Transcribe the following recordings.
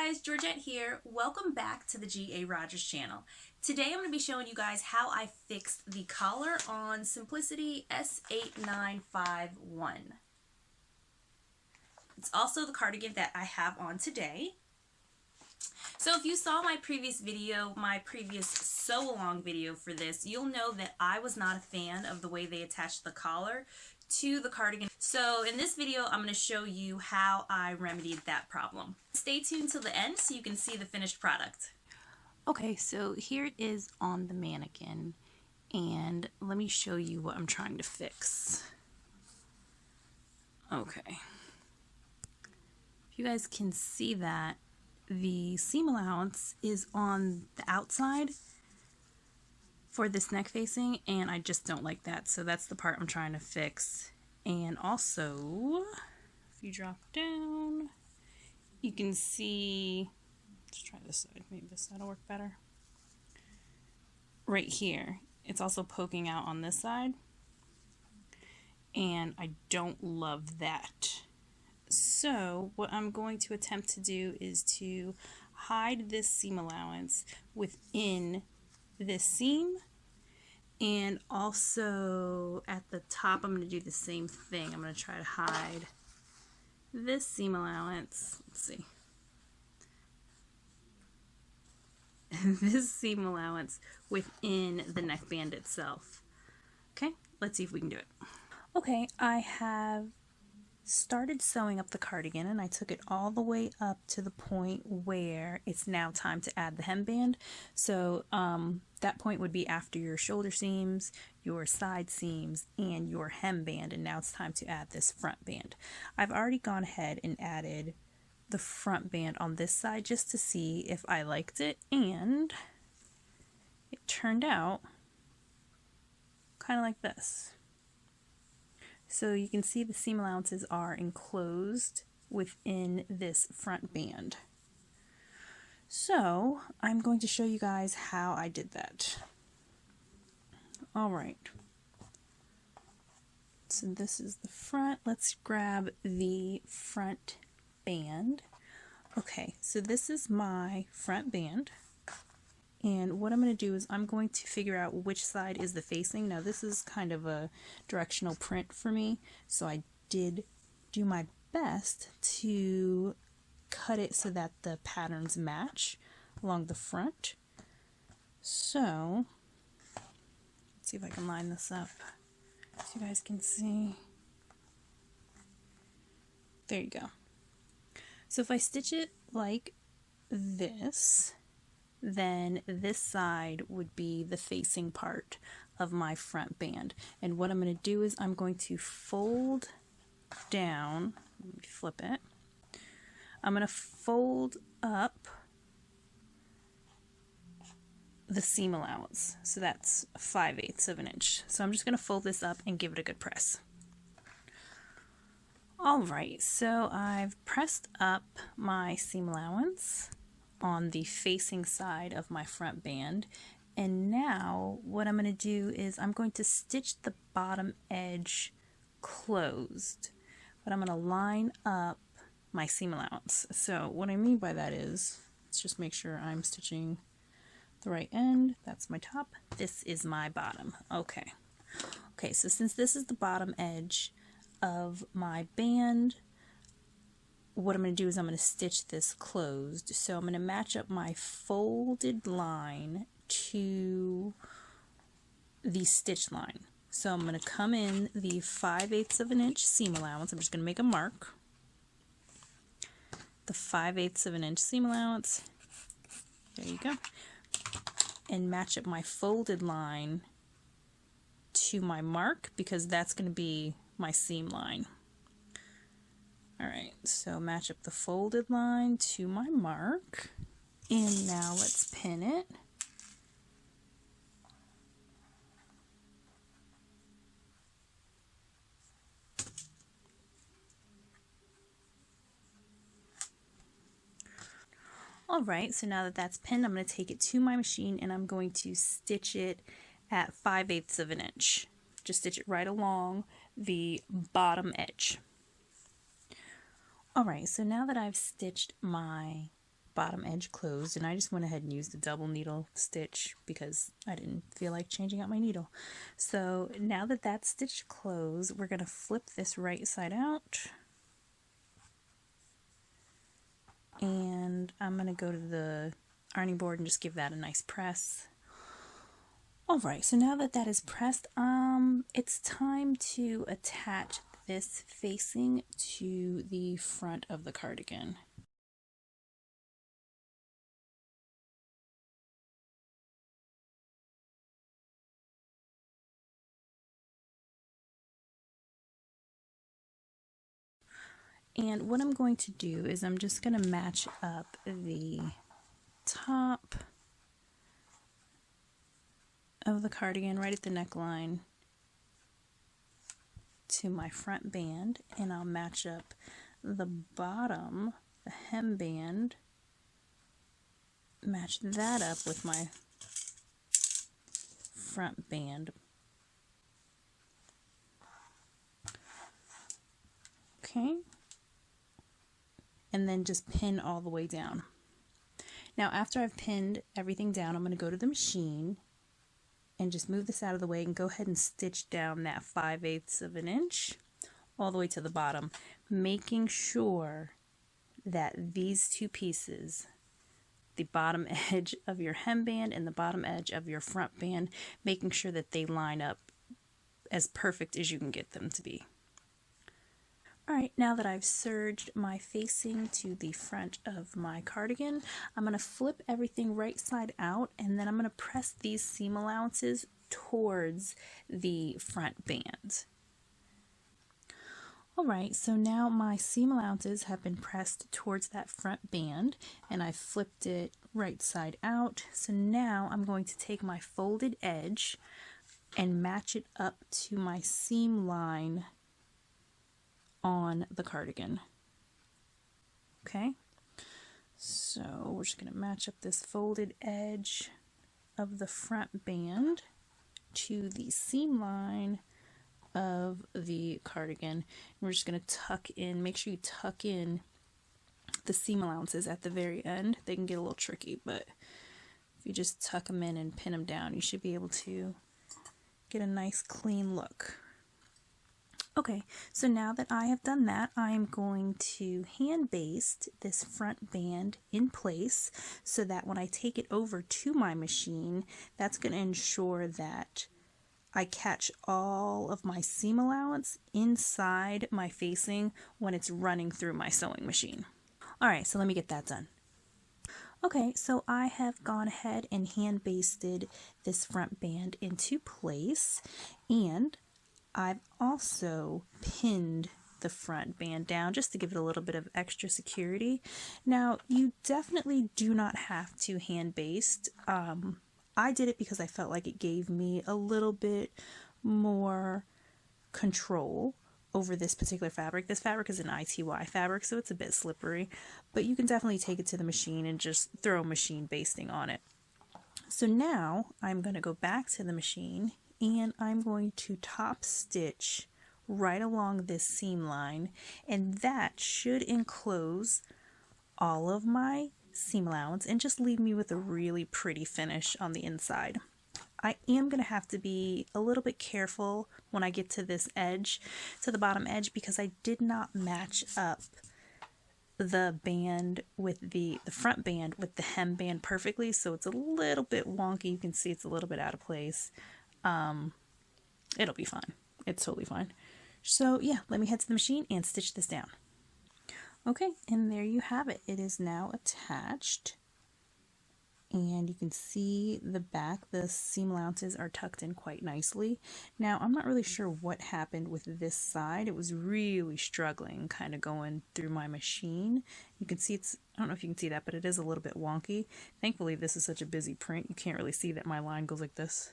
guys, Georgette here. Welcome back to the G.A. Rodgers channel. Today I'm going to be showing you guys how I fixed the collar on Simplicity S8951. It's also the cardigan that I have on today. So if you saw my previous video, my previous sew-along video for this, you'll know that I was not a fan of the way they attached the collar to the cardigan. So in this video, I'm going to show you how I remedied that problem. Stay tuned till the end so you can see the finished product. Okay, so here it is on the mannequin, and let me show you what I'm trying to fix. Okay. If you guys can see that, the seam allowance is on the outside for this neck facing, and I just don't like that, so that's the part I'm trying to fix. And also, if you drop down, you can see, let's try this side, maybe this side will work better. Right here, it's also poking out on this side, and I don't love that. So what I'm going to attempt to do is to hide this seam allowance within this seam, and also at the top I'm going to do the same thing. I'm going to try to hide this seam allowance. Let's see. This seam allowance within the neckband itself. Okay, let's see if we can do it. Okay, I have started sewing up the cardigan, and I took it all the way up to the point where it's now time to add the hemband. So that point would be after your shoulder seams, your side seams, and your hemband, and now it's time to add this front band. I've already gone ahead and added the front band on this side just to see if I liked it, and it turned out kind of like this. So you can see the seam allowances are enclosed within this front band. So I'm going to show you guys how I did that. Alright. So this is the front. Let's grab the front band. Okay, so this is my front band. And what I'm going to do is I'm going to figure out which side is the facing. Now this is kind of a directional print for me, so I did do my best to cut it so that the patterns match along the front. So let's see if I can line this up so you guys can see. There you go. So if I stitch it like this, then this side would be the facing part of my front band. And what I'm going to do is I'm going to fold down, let me flip it, I'm going to fold up the seam allowance. So that's 5/8 of an inch. So I'm just going to fold this up and give it a good press. Alright, so I've pressed up my seam allowance on the facing side of my front band, and now what I'm going to do is I'm going to stitch the bottom edge closed, but I'm going to line up my seam allowance. So what I mean by that is, let's just make sure I'm stitching the right end. That's my top, this is my bottom. Okay, so since this is the bottom edge of my band, what I'm going to do is I'm going to stitch this closed. So I'm going to match up my folded line to the stitch line. So I'm going to come in the 5/8 of an inch seam allowance. I'm just going to make a mark. The 5/8 of an inch seam allowance. There you go. And match up my folded line to my mark, because that's going to be my seam line. Alright, so match up the folded line to my mark, and now let's pin it. Alright, so now that that's pinned, I'm going to take it to my machine and I'm going to stitch it at 5/8 of an inch. Just stitch it right along the bottom edge. Alright, so now that I've stitched my bottom edge closed, and I just went ahead and used a double needle stitch because I didn't feel like changing out my needle. So now that that's stitched closed, we're going to flip this right side out, and I'm going to go to the ironing board and just give that a nice press. Alright, so now that that is pressed, it's time to attach this facing to the front of the cardigan. And what I'm going to do is I'm just going to match up the top of the cardigan right at the neckline to my front band, and I'll match up the bottom, the hem band, match that up with my front band. Okay, and then just pin all the way down. Now after I've pinned everything down, I'm going to go to the machine and just move this out of the way and go ahead and stitch down that 5/8 of an inch all the way to the bottom, making sure that these two pieces, the bottom edge of your hemband and the bottom edge of your front band, making sure that they line up as perfect as you can get them to be. Alright, now that I've serged my facing to the front of my cardigan, I'm going to flip everything right side out, and then I'm going to press these seam allowances towards the front band. Alright, so now my seam allowances have been pressed towards that front band, and I flipped it right side out. So now I'm going to take my folded edge and match it up to my seam line on the cardigan. Okay, so we're just going to match up this folded edge of the front band to the seam line of the cardigan. And we're just going to tuck in, make sure you tuck in the seam allowances at the very end. They can get a little tricky, but if you just tuck them in and pin them down, you should be able to get a nice clean look. Okay, so now that I have done that, I am going to hand baste this front band in place so that when I take it over to my machine, that's going to ensure that I catch all of my seam allowance inside my facing when it's running through my sewing machine. Alright, so let me get that done. Okay, so I have gone ahead and hand basted this front band into place, and I've also pinned the front band down just to give it a little bit of extra security. Now, you definitely do not have to hand baste. I did it because I felt like it gave me a little bit more control over this particular fabric. This fabric is an ITY fabric, so it's a bit slippery, but you can definitely take it to the machine and just throw machine basting on it. So now I'm going to go back to the machine, and I'm going to top stitch right along this seam line, and that should enclose all of my seam allowance and just leave me with a really pretty finish on the inside. I am going to have to be a little bit careful when I get to this edge, to the bottom edge, because I did not match up the band with the front band with the hem band perfectly, so it's a little bit wonky. You can see it's a little bit out of place. It'll be fine. It's totally fine. So yeah, let me head to the machine and stitch this down. Okay, and there you have it. It is now attached, and you can see the back. The seam allowances are tucked in quite nicely. Now, I'm not really sure what happened with this side. It was really struggling kind of going through my machine. You can see it's, I don't know if you can see that, but it is a little bit wonky. Thankfully, this is such a busy print, you can't really see that my line goes like this.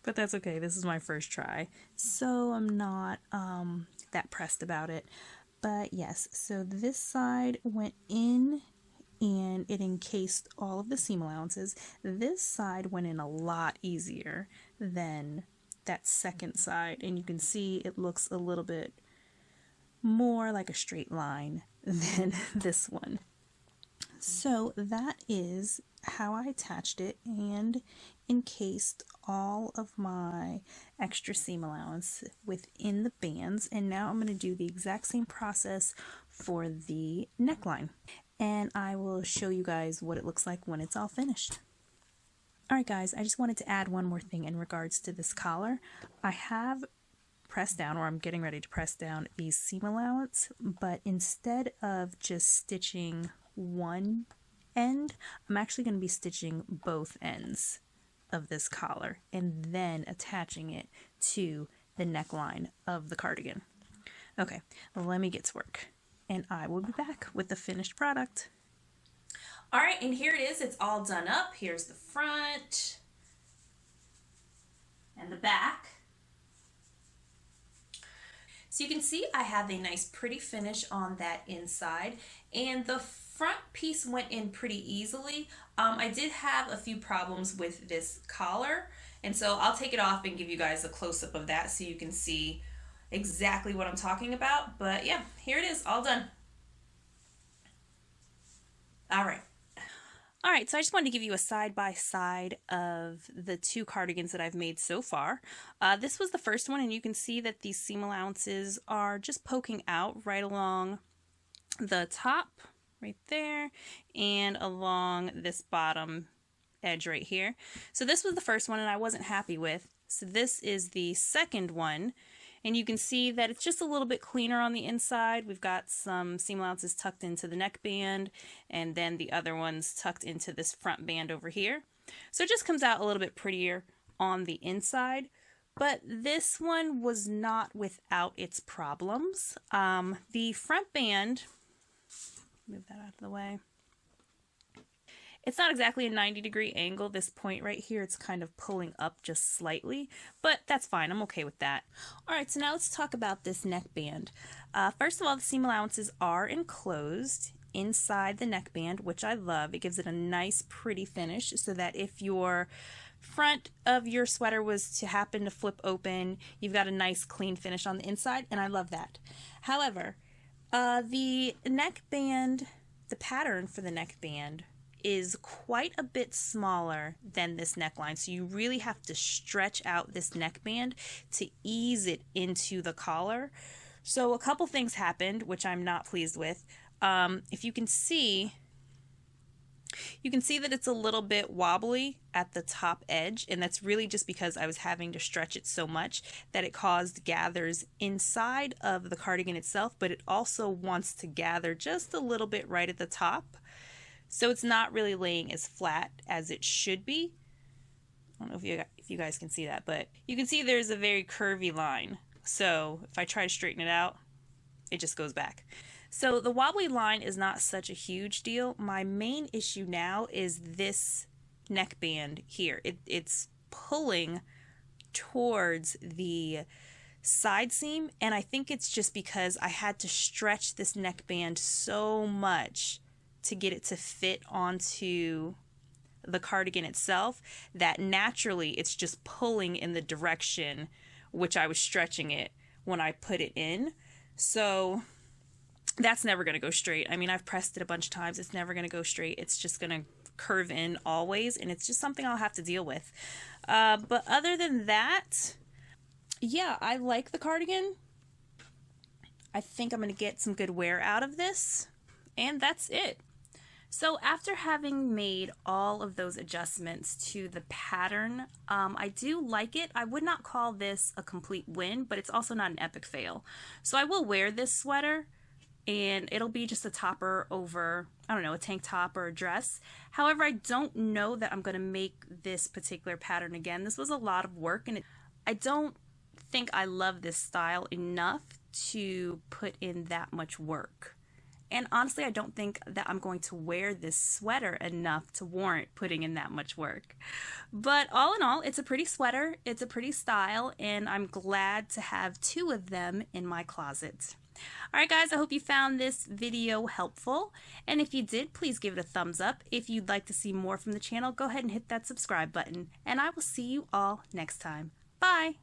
But that's okay, this is my first try, so I'm not that pressed about it. But yes, so this side went in and it encased all of the seam allowances. This side went in a lot easier than that second side, and you can see it looks a little bit more like a straight line than this one. So that is how I attached it and encased all of my extra seam allowance within the bands. And now I'm going to do the exact same process for the neckline. And I will show you guys what it looks like when it's all finished. Alright guys, I just wanted to add one more thing in regards to this collar. I have pressed down, or I'm getting ready to press down, these seam allowance, but instead of just stitching one end, I'm actually going to be stitching both ends of this collar and then attaching it to the neckline of the cardigan. Okay, well, let me get to work and I will be back with the finished product. All right, and here it is. It's all done up. Here's the front and the back. So you can see I have a nice pretty finish on that inside, and the front piece went in pretty easily. I did have a few problems with this collar, and so I'll take it off and give you guys a close-up of that so you can see exactly what I'm talking about. But yeah, here it is, all done. All right, so I just wanted to give you a side-by-side of the two cardigans that I've made so far. This was the first one, and you can see that these seam allowances are just poking out right along the top, right there, and along this bottom edge right here. So this was the first one, and I wasn't happy with. So this is the second one. And you can see that it's just a little bit cleaner on the inside. We've got some seam allowances tucked into the neckband, and then the other ones tucked into this front band over here. So it just comes out a little bit prettier on the inside. But this one was not without its problems. The front band, move that out of the way. It's not exactly a 90-degree angle, this point right here. It's kind of pulling up just slightly, but that's fine. I'm okay with that. All right, so now let's talk about this neckband. First of all, the seam allowances are enclosed inside the neckband, which I love. It gives it a nice, pretty finish so that if your front of your sweater was to happen to flip open, you've got a nice, clean finish on the inside, and I love that. However, the neckband, the pattern for the neckband is quite a bit smaller than this neckline, so you really have to stretch out this neckband to ease it into the collar. So a couple things happened which I'm not pleased with. If you can see that it's a little bit wobbly at the top edge, and that's really just because I was having to stretch it so much that it caused gathers inside of the cardigan itself, but it also wants to gather just a little bit right at the top. So it's not really laying as flat as it should be. I don't know if you guys can see that, but you can see there's a very curvy line. So if I try to straighten it out, it just goes back. So the wobbly line is not such a huge deal. My main issue now is this neckband here. It's pulling towards the side seam, and I think it's just because I had to stretch this neckband so much to get it to fit onto the cardigan itself that naturally it's just pulling in the direction which I was stretching it when I put it in. So that's never going to go straight. I mean, I've pressed it a bunch of times. It's never going to go straight. It's just going to curve in always, and it's just something I'll have to deal with. But other than that, yeah, I like the cardigan. I think I'm going to get some good wear out of this, and that's it. So after having made all of those adjustments to the pattern, I do like it. I would not call this a complete win, but it's also not an epic fail. So I will wear this sweater, and it'll be just a topper over, I don't know, a tank top or a dress. However, I don't know that I'm going to make this particular pattern again. This was a lot of work, and I don't think I love this style enough to put in that much work. And honestly, I don't think that I'm going to wear this sweater enough to warrant putting in that much work. But all in all, it's a pretty sweater, it's a pretty style, and I'm glad to have two of them in my closet. Alright guys, I hope you found this video helpful, and if you did, please give it a thumbs up. If you'd like to see more from the channel, go ahead and hit that subscribe button, and I will see you all next time. Bye!